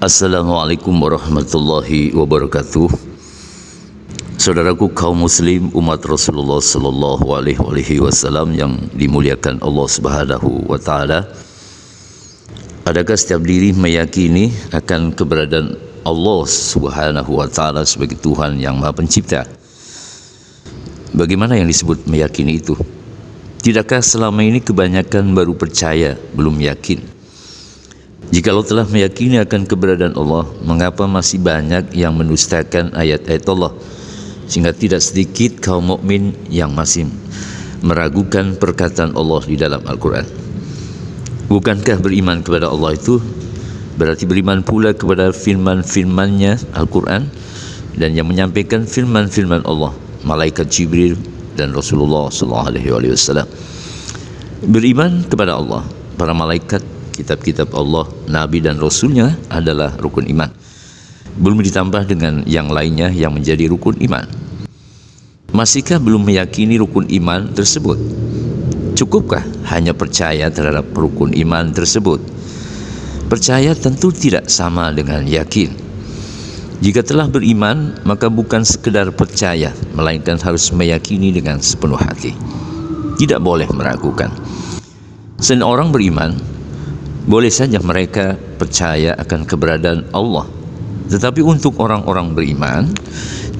Assalamualaikum warahmatullahi wabarakatuh. Saudaraku kaum muslim umat Rasulullah sallallahu alaihi wasallam yang dimuliakan Allah Subhanahu wa taala. Adakah setiap diri meyakini akan keberadaan Allah Subhanahu wa taala sebagai Tuhan yang Maha Pencipta? Bagaimana yang disebut meyakini itu? Tidakkah selama ini kebanyakan baru percaya, belum yakin? Jikalau telah meyakini akan keberadaan Allah, mengapa masih banyak yang mendustakan ayat-ayat Allah, sehingga tidak sedikit kaum mukmin yang masih meragukan perkataan Allah di dalam Al-Quran? Bukankah beriman kepada Allah itu berarti beriman pula kepada firman-firmannya Al-Quran, dan yang menyampaikan firman-firman Allah, malaikat Jibril dan Rasulullah SAW? Beriman kepada Allah, para malaikat, kitab-kitab Allah, Nabi dan Rasulnya adalah rukun iman. Belum ditambah dengan yang lainnya yang menjadi rukun iman. Masihkah belum meyakini rukun iman tersebut? Cukupkah hanya percaya terhadap rukun iman tersebut? Percaya tentu tidak sama dengan yakin. Jika telah beriman, maka bukan sekedar percaya, melainkan harus meyakini dengan sepenuh hati. Tidak boleh meragukan. Selain orang beriman, boleh saja mereka percaya akan keberadaan Allah. Tetapi untuk orang-orang beriman,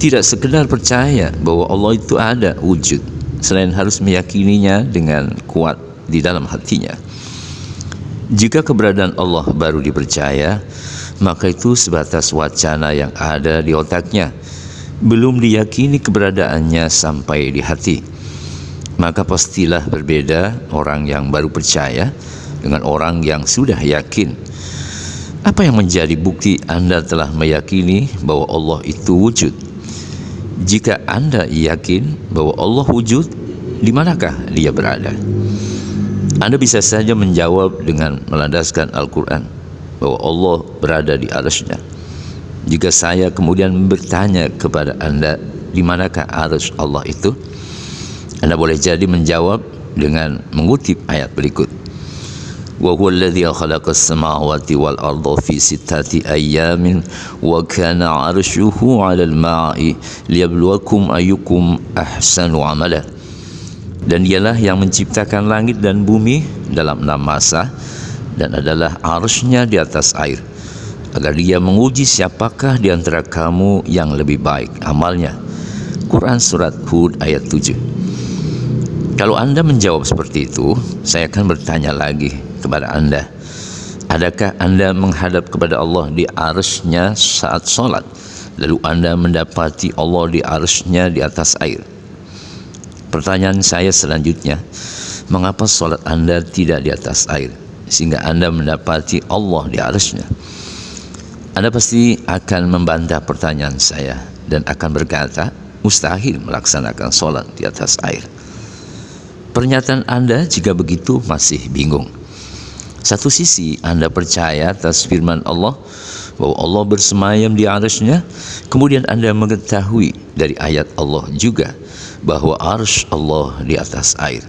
tidak sekedar percaya bahwa Allah itu ada, wujud, selain harus meyakininya dengan kuat di dalam hatinya. Jika keberadaan Allah baru dipercaya, maka itu sebatas wacana yang ada di otaknya, belum diyakini keberadaannya sampai di hati. Maka pastilah berbeda orang yang baru percaya dengan orang yang sudah yakin. Apa yang menjadi bukti Anda telah meyakini bahwa Allah itu wujud? Jika Anda yakin bahwa Allah wujud, di manakah Dia berada? Anda bisa saja menjawab dengan melandaskan Al-Quran bahwa Allah berada di arsy-Nya. Jika saya kemudian bertanya kepada Anda, di manakah arsy Allah itu? Anda boleh jadi menjawab dengan mengutip ayat berikut. Wa huwa alladhi khalaqa as-samawati wal arda fi sittati ayyamin wa kana 'arshuhu 'alal ma'i liyabluwakum ayyukum ahsanu 'amala. Dan dialah yang menciptakan langit dan bumi dalam 6 masa, dan adalah arsy-Nya di atas air, agar Dia menguji siapakah di antara kamu yang lebih baik amalnya. Quran Surat Hud ayat 7. Kalau Anda menjawab seperti itu, saya akan bertanya lagi kepada Anda, adakah Anda menghadap kepada Allah di arsy-Nya saat sholat, lalu Anda mendapati Allah di arsy-Nya di atas air? Pertanyaan saya selanjutnya, mengapa sholat Anda tidak di atas air, sehingga Anda mendapati Allah di arsy-Nya? Anda pasti akan membantah pertanyaan saya dan akan berkata, mustahil melaksanakan sholat di atas air. Pernyataan Anda jika begitu masih bingung. Satu sisi Anda percaya atas firman Allah bahwa Allah bersemayam di arsy-Nya, kemudian Anda mengetahui dari ayat Allah juga bahwa arsy Allah di atas air.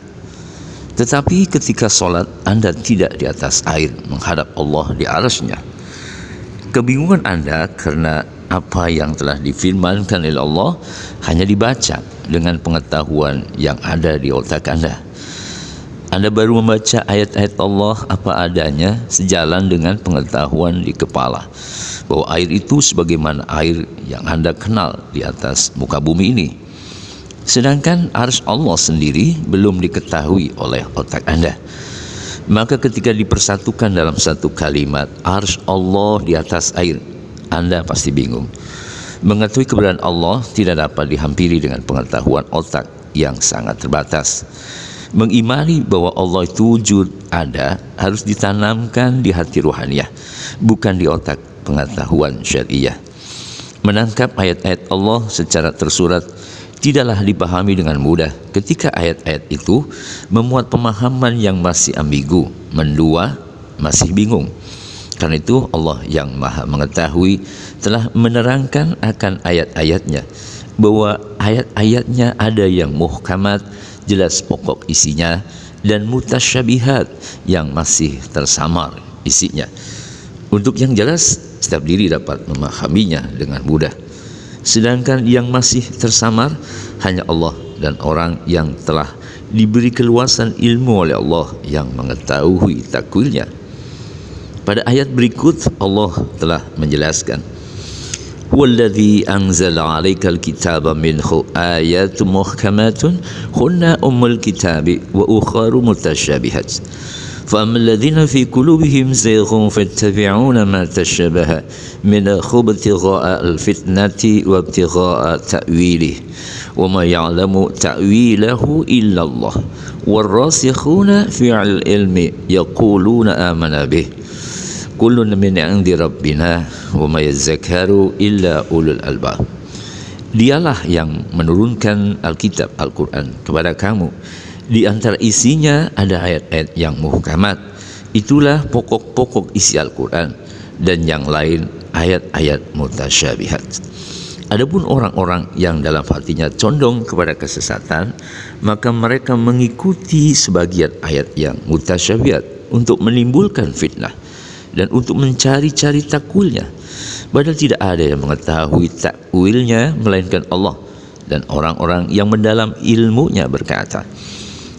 Tetapi ketika sholat Anda tidak di atas air menghadap Allah di arsy-Nya. Kebingungan Anda karena apa yang telah difirmankan oleh Allah hanya dibaca dengan pengetahuan yang ada di otak Anda. Anda baru membaca ayat-ayat Allah apa adanya sejalan dengan pengetahuan di kepala bahwa air itu sebagaimana air yang Anda kenal di atas muka bumi ini. Sedangkan arsy Allah sendiri belum diketahui oleh otak Anda. Maka ketika dipersatukan dalam satu kalimat arsy Allah di atas air, Anda pasti bingung. Mengetahui keberadaan Allah tidak dapat dihampiri dengan pengetahuan otak yang sangat terbatas. Mengimani bahwa Allah itu wujud ada harus ditanamkan di hati ruhaniyah, bukan di otak pengetahuan syariah. Menangkap ayat-ayat Allah secara tersurat tidaklah dipahami dengan mudah ketika ayat-ayat itu memuat pemahaman yang masih ambigu, mendua, masih bingung. Karena itu Allah yang Maha Mengetahui telah menerangkan akan ayat-ayatnya, bahwa ayat-ayatnya ada yang muhkamat, jelas pokok isinya, dan mutasyabihat yang masih tersamar isinya. Untuk yang jelas, setiap diri dapat memahaminya dengan mudah. Sedangkan yang masih tersamar hanya Allah dan orang yang telah diberi keluasan ilmu oleh Allah yang mengetahui takwilnya. Pada ayat berikut Allah telah menjelaskan, "Huwallazi anzala 'alaikal kitaba minhu ayatun muhkamatun hunna ummul kitabi wa ukharu mutasyabihat. فأما الذين في قلوبهم زيغ فاتبعون ما تشابه منه ابتغاء الفتنة وابتغاء تأويله وما يعلم تأويله إلا الله والراسخون في العلم يقولون آمنا به كل من عند ربنا وما يذكر إلا أولو الألباب." Dialah yang menurunkan Alkitab, Al-Quran kepada kamu. Di antara isinya ada ayat-ayat yang muhkamat. Itulah pokok-pokok isi Al-Quran. Dan yang lain ayat-ayat mutasyabihat. Adapun orang-orang yang dalam hatinya condong kepada kesesatan, maka mereka mengikuti sebagian ayat yang mutasyabihat untuk menimbulkan fitnah dan untuk mencari-cari takwilnya. Padahal tidak ada yang mengetahui takwilnya melainkan Allah. Dan orang-orang yang mendalam ilmunya berkata,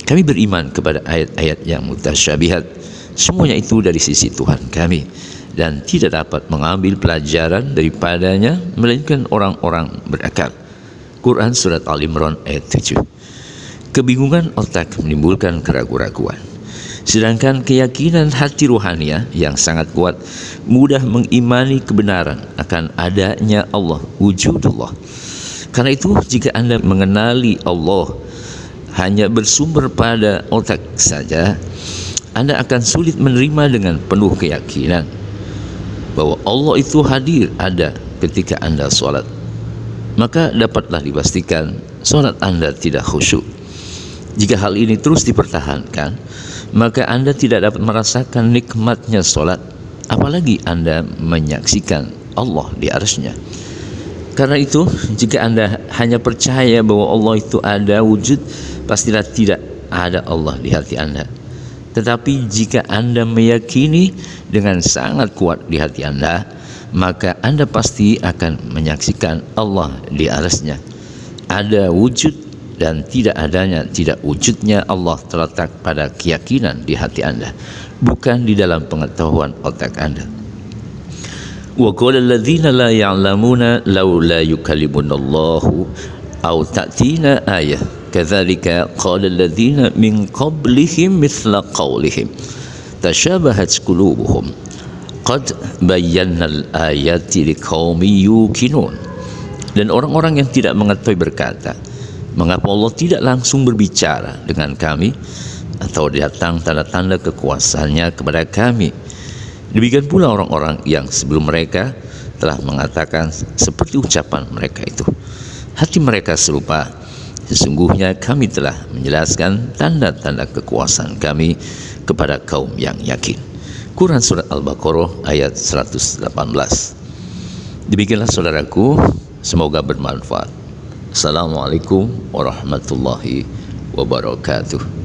"Kami beriman kepada ayat-ayat yang mutasyabihat. Semuanya itu dari sisi Tuhan kami, dan tidak dapat mengambil pelajaran daripadanya melainkan orang-orang berakal." Quran Surat Al-Imran ayat 7. Kebingungan otak menimbulkan keraguan-raguan. Sedangkan keyakinan hati ruhaniah yang sangat kuat mudah mengimani kebenaran akan adanya Allah, wujudullah. Karena itu jika Anda mengenali Allah hanya bersumber pada otak saja, Anda akan sulit menerima dengan penuh keyakinan bahwa Allah itu hadir, ada ketika Anda sholat. Maka dapatlah dipastikan sholat Anda tidak khusyuk. Jika hal ini terus dipertahankan, maka Anda tidak dapat merasakan nikmatnya sholat, apalagi Anda menyaksikan Allah di arsy-Nya. Karena itu, jika Anda hanya percaya bahwa Allah itu ada wujud, pastilah tidak ada Allah di hati Anda. Tetapi jika Anda meyakini dengan sangat kuat di hati Anda, maka Anda pasti akan menyaksikan Allah di arsy-Nya. Ada wujud dan tidak wujudnya Allah terletak pada keyakinan di hati Anda, bukan di dalam pengetahuan otak Anda. Wa qala alladziina la ya'lamuuna laula yukallimunallahu aw ta'tina ayah kadzalika qala alladziina min qablihim mithla qaulihim tashabahat qulubuhum qad bayyana al-ayati liqaumin yuqinun. Dan orang-orang yang tidak mengetahui berkata, "Mengapa Allah tidak langsung berbicara dengan kami atau datang tanda-tanda kekuasaannya kepada kami?" Demikian pula orang-orang yang sebelum mereka telah mengatakan seperti ucapan mereka itu. Hati mereka serupa, sesungguhnya kami telah menjelaskan tanda-tanda kekuasaan kami kepada kaum yang yakin. Quran Surat Al-Baqarah ayat 118. Demikianlah saudaraku, semoga bermanfaat. Assalamualaikum warahmatullahi wabarakatuh.